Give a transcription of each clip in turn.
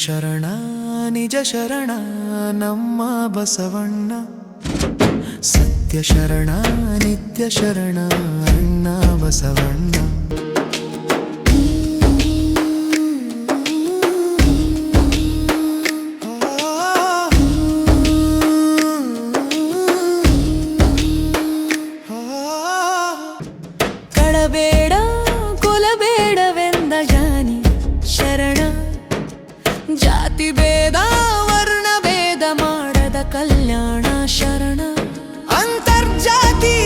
ಶರಣ ನಿಜ ಶರಣ ನಮ್ಮ ಬಸವಣ್ಣ, ಸತ್ಯ ಶರಣ ನಿತ್ಯ ಶರಣ ಅಣ್ಣ ಬಸವಣ್ಣ. ಕಳಬೇಡ ಕೊಲಬೇಡವೆಂದ ಜಾನಿ ಶರಣ, ಜಾತಿ ಭೇದ ವರ್ಣ ಭೇದ ಮಾಡದ ಕಲ್ಯಾಣ ಶರಣ, ಅಂತರ್ಜಾತಿ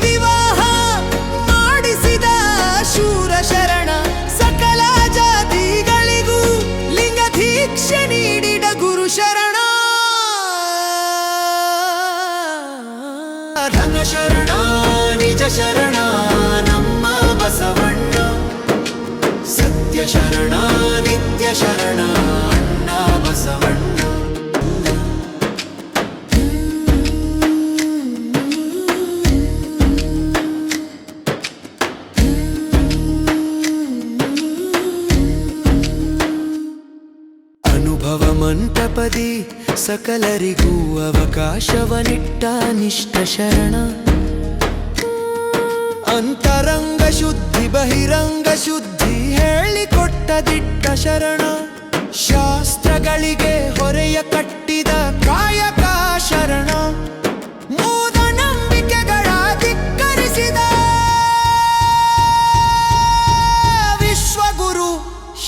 ವಿವಾಹ ಮಾಡಿಸಿದ ಶೂರ ಶರಣ, ಸಕಲ ಜಾತಿಗಳಿಗೂ ಲಿಂಗ ದೀಕ್ಷೆ ನೀಡಿದ ಗುರು ಶರಣ. ಧನ ಶರಣ ನಿಜ ಶರಣ ನಮ್ಮ ಬಸವಣ್ಣ, ಸತ್ಯ ಶರಣ ನಿತ್ಯ ಶರಣ ಅಣ್ಣ ಬಸವಣ್ಣ. ಅನುಭವ ಮಂಟಪದಿ ಸಕಲರಿಗೂ ಅವಕಾಶವನಿಟ್ಟ ನಿಷ್ಠ ಶರಣ, ಅಂತರಂಗ ಶುದ್ಧಿ ಬಹಿರಂಗ ಶುದ್ಧಿ ಹೇಳಿಕೊಟ್ಟ ದಿಟ್ಟ ಶರಣ, ಶಾಸ್ತ್ರಗಳಿಗೆ ಹೊರೆಯ ಕಟ್ಟಿದ ಕಾಯಕ ಶರಣ, ಮೂಢನಂಬಿಕೆಗಳ ಧಿಕ್ಕರಿಸಿದ ವಿಶ್ವಗುರು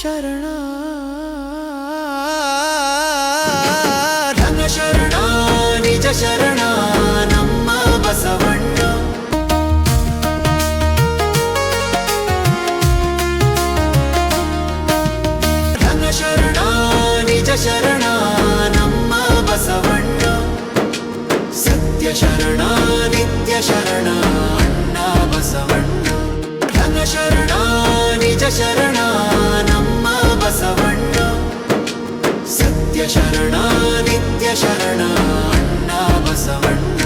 ಶರಣ. ಧನ ಶರಣ ನಿಜ ಶರಣ ನಮ್ಮ ಬಸವಣ್ಣ, ಧನ ಶರಣ ನಿಜ ಶರಣ ನಮ್ಮ ಬಸವಣ್ಣ, ಸತ್ಯ ಶರಣ ನಿತ್ಯ ಶರಣ ಅಣ್ಣ ಬಸವಣ್ಣ. ಧನ ಶರಣ ನಿಜ ಶರಣ ನಮ್ಮ ಬಸವಣ್ಣ, ಸತ್ಯ ಶರಣ ನಿತ್ಯ ಶರಣ ಅಣ್ಣ ಬಸವಣ್ಣ.